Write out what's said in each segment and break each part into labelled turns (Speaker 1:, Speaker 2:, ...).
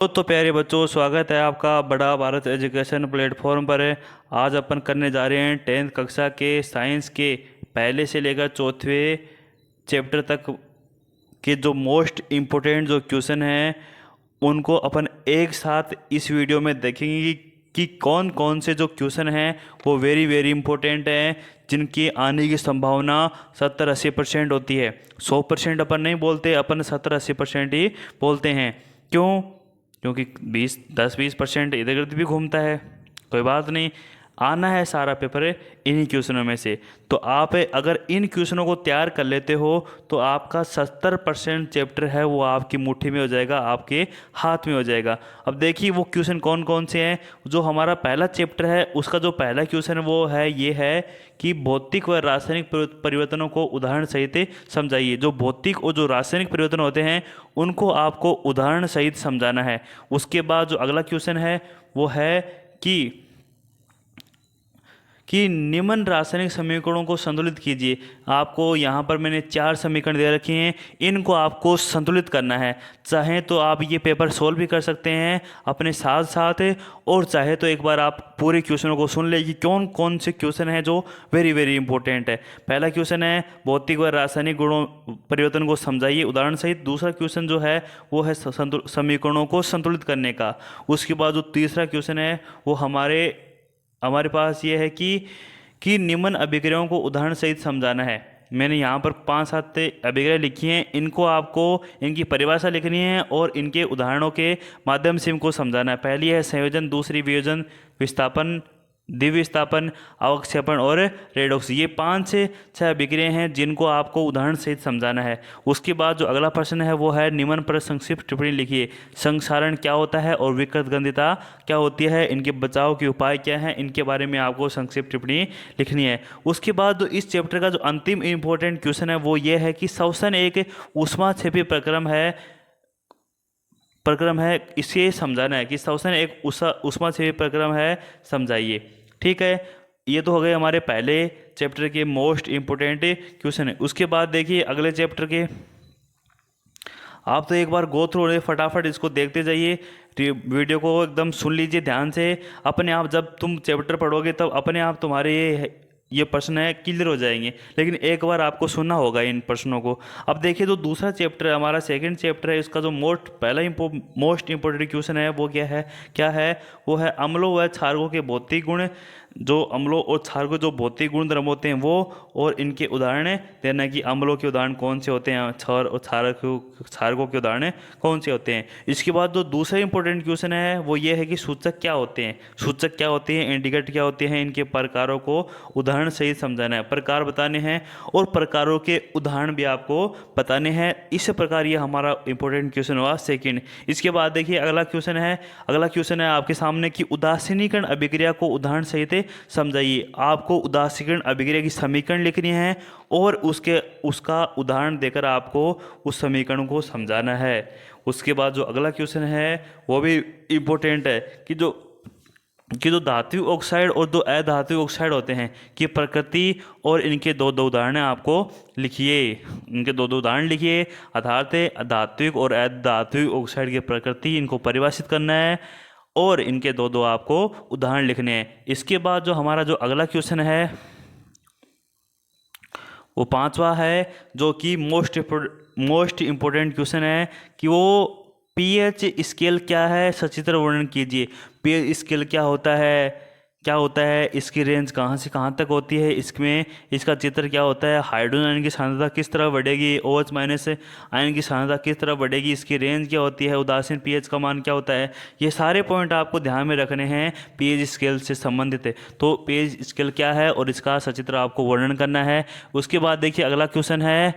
Speaker 1: तो प्यारे बच्चों, स्वागत है आपका बड़ा भारत एजुकेशन प्लेटफॉर्म पर। आज अपन करने जा रहे हैं 10th कक्षा के साइंस के पहले से लेकर चौथे चैप्टर तक के जो मोस्ट इम्पोर्टेंट जो क्वेश्चन हैं उनको अपन एक साथ इस वीडियो में देखेंगे कि कौन कौन से जो क्वेश्चन हैं वो वेरी वेरी इंपॉर्टेंट हैं, जिनकी आने की संभावना 70-80% होती है। 100% अपन नहीं बोलते, अपन 70-80% ही बोलते हैं। क्यों? क्योंकि 10-20% इधर उधर भी घूमता है। कोई बात नहीं, आना है सारा पेपर इन्हीं क्वेश्चनों में से। तो आप अगर इन क्वेश्चनों को तैयार कर लेते हो तो आपका 70% चैप्टर है वो आपकी मुट्ठी में हो जाएगा, आपके हाथ में हो जाएगा। अब देखिए वो क्वेश्चन कौन कौन से हैं। जो हमारा पहला चैप्टर है उसका जो पहला क्वेश्चन वो है, ये है कि भौतिक व रासायनिक परिवर्तनों को उदाहरण सहित समझाइए। जो भौतिक और जो रासायनिक परिवर्तन होते हैं उनको आपको उदाहरण सहित समझाना है। उसके बाद जो अगला क्वेश्चन है वो है कि निम्न रासायनिक समीकरणों को संतुलित कीजिए। आपको यहाँ पर मैंने 4 समीकरण दे रखे हैं, इनको आपको संतुलित करना है। चाहे तो आप ये पेपर सोल्व भी कर सकते हैं अपने साथ साथ, और चाहे तो एक बार आप पूरे क्वेश्चनों को सुन ले कि कौन कौन से क्वेश्चन हैं जो वेरी वेरी इंपॉर्टेंट है। पहला क्वेश्चन है भौतिक व रासायनिक गुणों परिवर्तन को समझाइए उदाहरण सहित। दूसरा क्वेश्चन जो है वो है समीकरणों को संतुलित करने का। उसके बाद जो तीसरा क्वेश्चन है वो हमारे पास ये है कि निम्न अभिक्रियाओं को उदाहरण सहित समझाना है। मैंने यहाँ पर 5-7 अभिक्रिया लिखी हैं, इनको आपको इनकी परिभाषा लिखनी है और इनके उदाहरणों के माध्यम से इनको समझाना है। पहली है संयोजन, दूसरी वियोजन, विस्थापन, द्विविस्थापन, अवक्षेपण और रेडॉक्स। ये 5 से 6 अभिक्रिया हैं जिनको आपको उदाहरण सहित समझाना है। उसके बाद जो अगला प्रश्न है वो है निम्न पर संक्षिप्त टिप्पणी लिखिए। संक्षारण क्या होता है और विकृत गंधिता क्या होती है, इनके बचाव के उपाय क्या हैं, इनके बारे में आपको संक्षिप्त टिप्पणी लिखनी है। उसके बाद जो इस चैप्टर का जो अंतिम इंपॉर्टेंट क्वेश्चन है वो ये है कि श्वसन एक ऊष्माक्षेपी प्रक्रम है, इसे समझाना है कि श्वसन एक ऊष्माक्षेपी प्रक्रम है, समझाइए। ठीक है, ये तो हो गए हमारे पहले चैप्टर के मोस्ट इम्पोर्टेंट क्वेश्चन है। उसके बाद देखिए अगले चैप्टर के, आप तो एक बार गो थ्रू रहे, फटाफट इसको देखते जाइए, वीडियो को एकदम सुन लीजिए ध्यान से। अपने आप जब तुम चैप्टर पढ़ोगे तब अपने आप तुम्हारे ये प्रश्न है क्लियर हो जाएंगे, लेकिन एक बार आपको सुनना होगा इन प्रश्नों को। अब देखिए जो दूसरा चैप्टर है, हमारा सेकंड चैप्टर है, इसका जो मोस्ट इंपॉर्टेंट क्वेश्चन है वो क्या है वो है अम्लों व क्षारकों के भौतिक गुण। जो अम्लों और क्षारकों जो भौतिक गुण धर्म होते हैं वो, और इनके उदाहरण देना कि अम्लों के उदाहरण कौन से होते हैं, क्षार और क्षारकों के उदाहरण कौन से होते हैं। इसके बाद जो दूसरा इंपॉर्टेंट क्वेश्चन है वो ये है कि सूचक क्या होते हैं, इंडिकेटर क्या होते हैं, इनके प्रकारों को उदाहरण सहित समझाना है। प्रकार बताने हैं और प्रकारों के उदाहरण भी आपको बताने हैं। इस प्रकार ये हमारा इंपॉर्टेंट क्वेश्चन हुआ सेकंड। इसके बाद देखिए अगला क्वेश्चन है आपके सामने कि उदासीनीकरण अभिक्रिया को उदाहरण सहित समझाइए। आपको उदासीकरण अभिक्रिया की समीकरण लिखनी है और उसका उदाहरण देकर आपको उस समीकरण को समझाना है। उसके बाद जो अगला क्वेश्चन है वो भी इम्पोर्टेंट है कि जो धात्विक ऑक्साइड और जो अधात्विक ऑक्साइड होते हैं कि प्रकृति और इनके दो उदाहरण आपको लिखिए। इनके दो उदाहरण लिखिए, धात्विक और अधात्विक ऑक्साइड की प्रकृति, इनको परिभाषित करना है और इनके दो आपको उदाहरण लिखने हैं। इसके बाद जो हमारा जो अगला क्वेश्चन है वो 5वां है, जो कि मोस्ट इम्पोर्टेंट क्वेश्चन है कि वो पीएच स्केल क्या है, सचित्र वर्णन कीजिए। पीएच स्केल क्या होता है, इसकी रेंज कहाँ से कहाँ तक होती है, इसका चित्र क्या होता है, हाइड्रोजन आयन की सांद्रता किस तरह बढ़ेगी, OH- आयन की सांद्रता किस तरह बढ़ेगी, इसकी रेंज क्या होती है, उदासीन पीएच का मान क्या होता है। ये सारे पॉइंट आपको ध्यान में रखने हैं, पीएच स्केल से संबंधित है। तो पीएच स्केल क्या है और इसका सचित्र आपको वर्णन करना है। उसके बाद देखिए अगला क्वेश्चन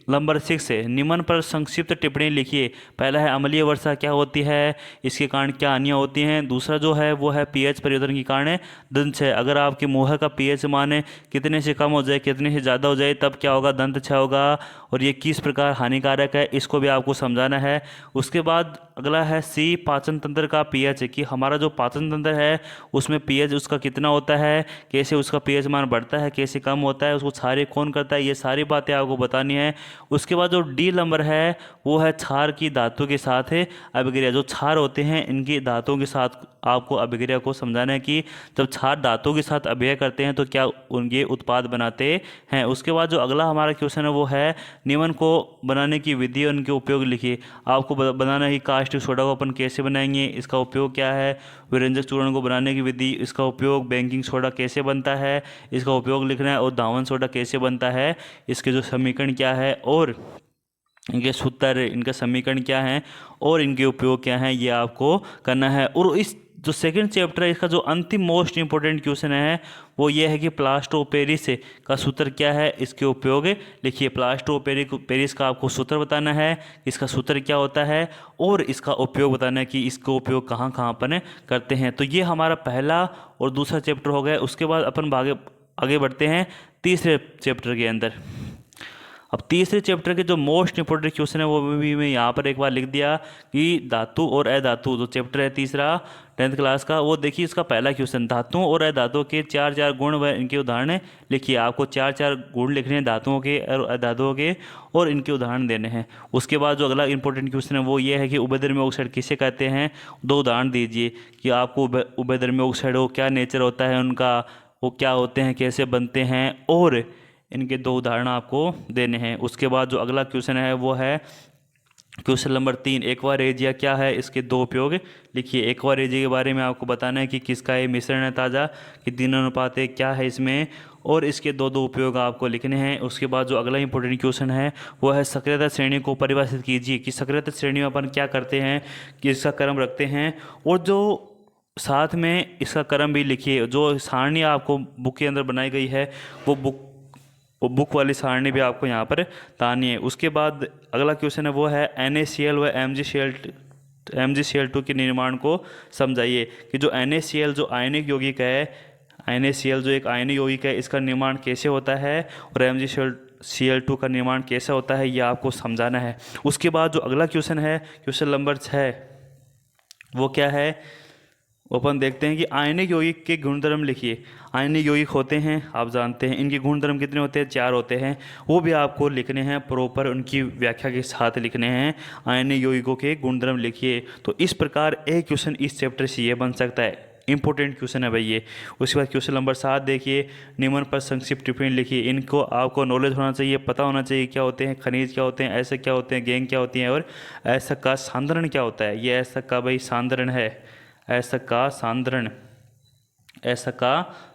Speaker 1: नंबर 6 है, निम्न पर संक्षिप्त टिप्पणी लिखिए। पहला है अम्लीय वर्षा क्या होती है, इसके कारण क्या हानियाँ होती हैं। दूसरा जो है वो है पीएच परिवर्तन के कारण दंत क्षय। अगर आपके मुँह का पीएच मान कितने से कम हो जाए, कितने से ज़्यादा हो जाए तब क्या होगा, दंत क्षय होगा, और ये किस प्रकार हानिकारक है, इसको भी आपको समझाना है। उसके बाद अगला है सी, पाचन तंत्र का पीएच, कि हमारा जो पाचन तंत्र है उसमें पीएच उसका कितना होता है, कैसे उसका पीएच मान बढ़ता है, कैसे कम होता है, उसको क्षार कौन करता है, ये सारी बातें आपको बतानी है। उसके बाद जो डी नंबर है वो है क्षार की धातु के साथ है अभिक्रिया। जो क्षार होते हैं इनकी धातुओं के साथ आपको अभिक्रिया को समझाना है कि जब क्षार धातुओं के साथ अभिक्रिया करते हैं तो क्या उनके उत्पाद बनाते हैं। उसके बाद जो अगला हमारा क्वेश्चन है वो है निमन को बनाने की विधि और उनके उपयोग लिखिए। आपको बनाना है कि कास्टिक सोडा को अपन कैसे बनाएंगे, इसका उपयोग क्या है, व्यंजक चूर्ण को बनाने की विधि, इसका उपयोग, बेकिंग सोडा कैसे बनता है इसका उपयोग लिखना है, और दावन सोडा कैसे बनता है इसके जो समीकरण क्या है, और इनके सूत्र, इनका समीकरण क्या है, और इनके उपयोग क्या हैं, ये आपको करना है। और इस जो सेकंड चैप्टर है इसका जो अंतिम मोस्ट इंपॉर्टेंट क्वेश्चन है वो ये है कि प्लास्टर ऑफ पेरिस का सूत्र क्या है, इसके उपयोग लिखिए। प्लास्टर ऑफ पेरिस का आपको सूत्र बताना है, इसका सूत्र क्या होता है, और इसका उपयोग बताना है कि इसका उपयोग कहाँ कहाँ पर करते हैं। तो ये हमारा पहला और दूसरा चैप्टर हो गया। उसके बाद अपन आगे बढ़ते हैं तीसरे चैप्टर के अंदर। अब तीसरे चैप्टर के जो मोस्ट इंपोर्टेंट क्वेश्चन है वो भी मैं यहाँ पर एक बार लिख दिया कि धातु और अधातु, जो चैप्टर है तीसरा 10th क्लास का, वो देखिए इसका पहला क्वेश्चन, धातुओं और अधातुओं के चार चार गुण व इनके उदाहरण लिखिए। आपको चार चार गुण लिखने हैं धातुओं के और अधातुओं के, और इनके उदाहरण देने हैं। उसके बाद जो अगला इंपॉर्टेंट क्वेश्चन है वो ये है कि उभयधर्मी ऑक्साइड किसे कहते हैं, दो उदाहरण दीजिए कि आपको उभयधर्मी ऑक्साइड वो क्या नेचर होता है उनका, वो क्या होते हैं, कैसे बनते हैं, और इनके दो उदाहरण आपको देने हैं। उसके बाद जो अगला क्वेश्चन है वो है क्वेश्चन नंबर 3, एक्वारेजिया क्या है, इसके दो उपयोग लिखिए। एक्वारेजिया के बारे में आपको बताना है कि किसका ये मिश्रण है ताज़ा, कि तीन अनुपात एक क्या है इसमें, और इसके दो उपयोग आपको लिखने हैं। उसके बाद जो अगला इंपॉर्टेंट क्वेश्चन है वो है सक्रियता श्रेणी को परिभाषित कीजिए, कि सक्रियता श्रेणी में अपन क्या करते हैं, कि इसका क्रम रखते हैं, और जो साथ में इसका क्रम भी लिखिए। जो सारणी आपको बुक के अंदर बनाई गई है वो बुक वाली सारणी भी आपको यहाँ पर तानी है। उसके बाद अगला क्वेश्चन है वो है NaCl व MgCl2 के निर्माण को समझाइए, कि जो NaCl जो आयनिक यौगिक है, NaCl जो एक आयनिक यौगिक है, इसका निर्माण कैसे होता है, और MgCl2 का निर्माण कैसे होता है, ये आपको समझाना है। उसके बाद जो अगला क्वेश्चन है क्वेश्चन नंबर 6, वो क्या है, अपन देखते हैं कि आयनिक यौगिक के गुणधर्म लिखिए। आयनिक यौगिक होते हैं, आप जानते हैं इनके गुणधर्म कितने होते हैं, 4 होते हैं, वो भी आपको लिखने हैं प्रॉपर, उनकी व्याख्या के साथ लिखने हैं। आयनिक यौगिकों के गुणधर्म लिखिए। तो इस प्रकार एक क्वेश्चन इस चैप्टर से ये बन सकता है, इंपॉर्टेंट क्वेश्चन है भाई ये। उसके बाद क्वेश्चन नंबर 7 देखिए, निम्न पर संक्षिप्त टिप्पणी लिखिए। इनको आपको नॉलेज होना चाहिए, पता होना चाहिए क्या होते हैं, खनिज क्या होते हैं, ऐसे क्या होते हैं, गैंग क्या होती हैं, और ऐसा का सांद्रण क्या होता है। ये ऐसा का भाई सांद्रण है, ऐसा का सांद्रण, ऐसा का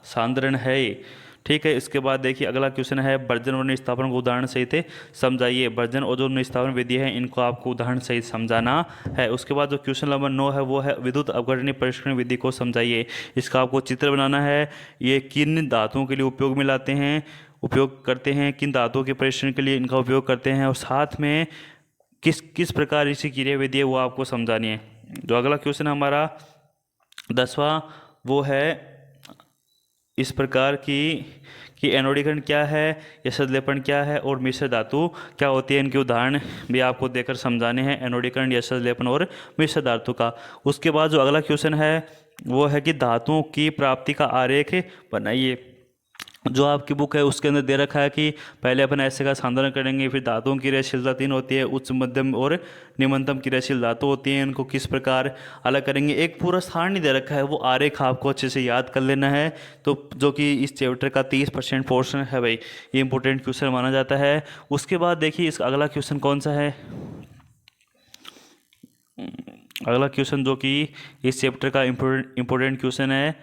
Speaker 1: सांद्रण है, ठीक है। इसके बाद देखिए अगला क्वेश्चन है वर्जन और निस्तापन को उदाहरण सहित समझाइए। वर्जन और जो निस्तापन विधि है इनको आपको उदाहरण सहित समझाना है। उसके बाद जो क्वेश्चन नंबर 9 है वो है विद्युत अपघटनीय परिष्करण विधि को समझाइए। इसका आपको चित्र बनाना है। ये किन धातुओं के लिए उपयोग में लाते हैं, उपयोग करते हैं, किन धातुओं के परिष्करण के लिए इनका उपयोग करते हैं, और साथ में किस किस प्रकार इसकी क्रिया विधि है वो आपको समझानी है। जो अगला क्वेश्चन हमारा 10वां वो है इस प्रकार कि एनोडीकरण क्या है, यशद लेपन क्या है, और मिश्र धातु क्या होती है, इनके उदाहरण भी आपको देकर समझाने हैं, एनोडीकरण, यशद लेपन और मिश्र धातु का। उसके बाद जो अगला क्वेश्चन है वो है कि धातुओं की प्राप्ति का आरेख बनाइए। जो आपकी बुक है उसके अंदर दे रखा है कि पहले अपन ऐसे का सांद्रण करेंगे, फिर धातुओं की क्रियाशीलता 3 होती है, उच्च मध्यम और निम्नतम क्रियाशील धातु होती हैं, इनको किस प्रकार अलग करेंगे। एक पूरा सारणी दे रखा है, वो आरेख आपको अच्छे से याद कर लेना है। तो जो कि इस चैप्टर का 30% पोर्शन है भाई, ये इंपॉर्टेंट क्वेश्चन माना जाता है। उसके बाद देखिए इसका अगला क्वेश्चन कौन सा है, अगला क्वेश्चन जो कि इस चैप्टर का इम्पोर्टेंट क्वेश्चन है,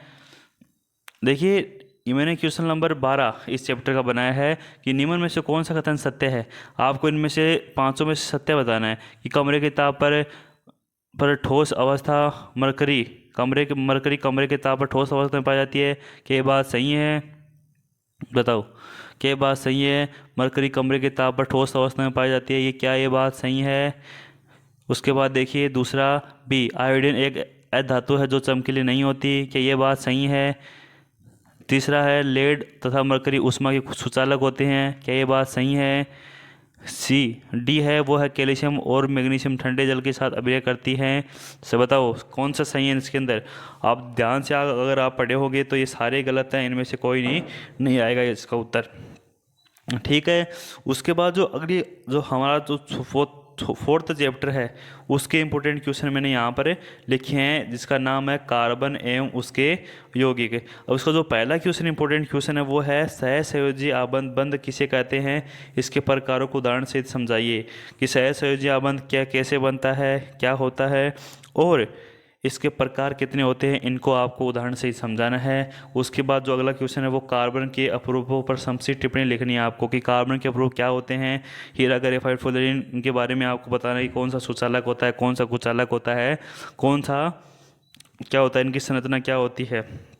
Speaker 1: देखिए ये मैंने क्वेश्चन नंबर 12 इस चैप्टर का बनाया है कि निम्न में से कौन सा कथन सत्य है। आपको इनमें से 500 में से सत्य बताना है कि कमरे के ताप पर ठोस अवस्था मरकरी कमरे के ताप पर ठोस अवस्था में पाई जाती है। क्या ये बात सही है, बताओ क्या ये बात सही है, मरकरी कमरे के ताप पर ठोस अवस्था में पाई जाती है, ये क्या ये बात सही है। उसके बाद देखिए दूसरा बी, आयोडीन एक अधातु है जो चमकीली नहीं होती, क्या ये बात सही है। तीसरा है लेड तथा मरकरी ऊष्मा के सुचालक होते हैं, क्या ये बात सही है। सी डी है वो है कैल्शियम और मैग्नीशियम ठंडे जल के साथ अभिक्रिया करती हैं। से बताओ कौन सा सही है इसके अंदर। आप ध्यान से अगर आप पढ़े होगे तो ये सारे गलत हैं, इनमें से कोई नहीं आएगा इसका उत्तर। ठीक है, उसके बाद जो अगली जो हमारा जो फोर्थ चैप्टर है उसके इंपॉर्टेंट क्वेश्चन मैंने यहाँ पर लिखे हैं, जिसका नाम है कार्बन एवं उसके यौगिक। अब उसका जो पहला क्वेश्चन इंपॉर्टेंट क्वेश्चन है वो है सहसंयोजी आबंध बंध किसे कहते हैं, इसके प्रकारों को उदाहरण सहित समझाइए कि सहसंयोजी आबंध क्या कैसे बनता है, क्या होता है और इसके प्रकार कितने होते हैं, इनको आपको उदाहरण से ही समझाना है। उसके बाद जो अगला क्वेश्चन है वो कार्बन के अपरूपों पर संक्षिप्त टिप्पणी लिखनी है आपको कि कार्बन के अपरूप क्या होते हैं। हीरा ग्रेफाइट फ्लोरीन, इनके बारे में आपको बताना है कि कौन सा सुचालक होता है, कौन सा कुचालक होता है, कौन सा क्या होता है, इनकी संरचना क्या होती है।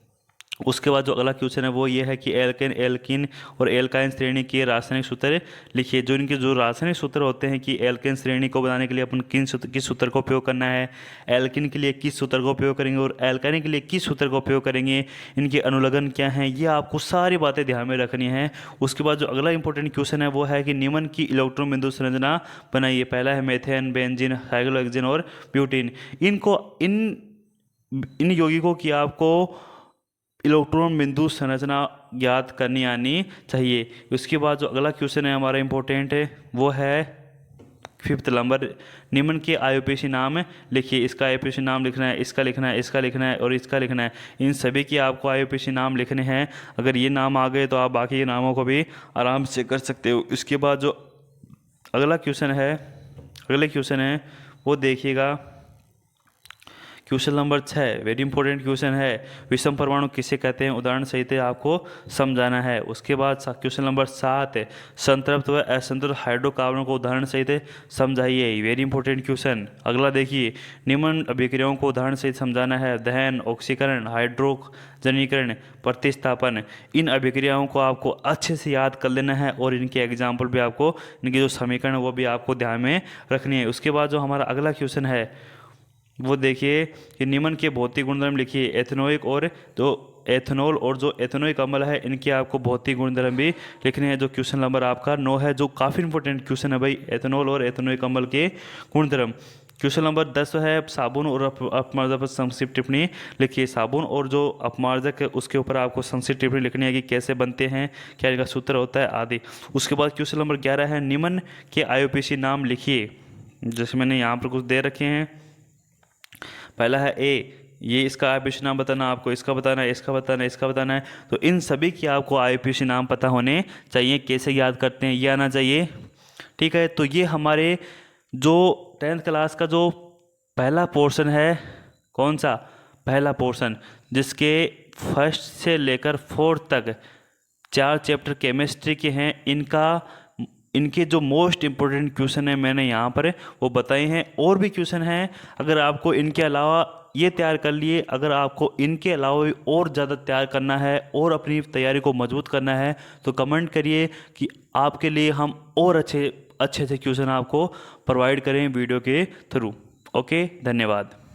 Speaker 1: उसके बाद जो अगला क्वेश्चन है वो ये है कि एल्केन एल्किन और एल्काइन श्रेणी के रासायनिक सूत्र लिखिए। जो इनके जो रासायनिक सूत्र होते हैं कि एल्केन श्रेणी को बनाने के लिए अपन किस सूत्र का उपयोग करना है, एल्किन के लिए किस सूत्र का उपयोग करेंगे और एल्काइन के लिए किस सूत्र का उपयोग करेंगे, इनके अनुलग्न क्या हैं, ये आपको सारी बातें ध्यान में रखनी है। उसके बाद जो अगला इंपॉर्टेंट क्वेश्चन है वो है कि निम्न की इलेक्ट्रॉन बिंदु संरचना बनाइए। पहला है मेथेन, बेंजीन, साइक्लोहेक्सेन और ब्यूटीन। इन यौगिकों की आपको इलेक्ट्रॉन बिंदु संरचना ज्ञात करनी आनी चाहिए। उसके बाद जो अगला क्वेश्चन है हमारा इंपॉर्टेंट है वो है 5th नंबर, निम्न के आयुपेशी नाम लिखिए। इसका आयुपेशी नाम लिखना है, इसका लिखना है, इसका लिखना है और इसका लिखना है। इन सभी के आपको आयुपेशी नाम लिखने हैं। अगर ये नाम आ गए तो आप बाकी नामों को भी आराम से कर सकते हो। इसके बाद जो अगले क्वेश्चन है वो देखिएगा, question number 6 very important question है, विषम परमाणु किसे कहते हैं, उदाहरण सहित आपको समझाना है। उसके बाद क्वेश्चन नंबर 7 संतृप्त व असंतृप्त हाइड्रोकार्बन को उदाहरण सहित समझाइए। Very important question. अगला देखिए, निम्न अभिक्रियाओं को उदाहरण सहित समझाना है। दहन, ऑक्सीकरण, हाइड्रोजनीकरण, प्रतिस्थापन। इन अभिक्रियाओं को आपको अच्छे से याद कर लेना है और इनके एग्जाम्पल भी आपको, इनके जो समीकरण है वो भी आपको ध्यान में रखनी है। उसके बाद जो हमारा अगला क्वेश्चन है वो देखिए कि निम्न के भौतिक गुणधर्म लिखिए। एथेनोइक और जो एथेनॉल और जो एथेनोइक अम्ल है इनके आपको भौतिक गुणधर्म भी लिखने हैं। जो क्वेश्चन नंबर आपका 9 है, जो काफ़ी इंपॉर्टेंट क्वेश्चन है भाई, एथेनॉल और एथेनोइक अम्ल के गुणधर्म। क्वेश्चन नंबर 10 है साबुन और अपमार्जक पर संक्षिप्त टिप्पणी लिखिए। साबुन और जो अपमार्जक है उसके ऊपर आपको संक्षिप्त टिप्पणी लिखनी है कि कैसे बनते हैं, क्या इनका सूत्र होता है आदि। उसके बाद क्वेश्चन नंबर 11 है निम्न के आयुपेशी नाम लिखिए। जैसे मैंने यहाँ पर कुछ दे रखे हैं। पहला है ए, ये इसका आयुपेशी नाम बताना, आपको इसका बताना है, इसका बताना है, इसका बताना है। तो इन सभी की आपको आयुपेशी नाम पता होने चाहिए। कैसे याद करते हैं ये आना चाहिए। ठीक है, तो ये हमारे जो 10th क्लास का जो पहला पोर्शन है, कौन सा पहला पोर्शन, जिसके फर्स्ट से लेकर 4th तक 4 चैप्टर केमिस्ट्री के हैं, इनके जो मोस्ट इम्पोर्टेंट क्वेश्चन है मैंने यहाँ पर वो बताए हैं। और भी क्वेश्चन हैं, अगर आपको इनके अलावा ये तैयार कर लिए, अगर आपको इनके अलावा भी और ज़्यादा तैयार करना है और अपनी तैयारी को मजबूत करना है तो कमेंट करिए कि आपके लिए हम और अच्छे अच्छे क्वेश्चन आपको प्रोवाइड करें वीडियो के थ्रू। ओके, धन्यवाद।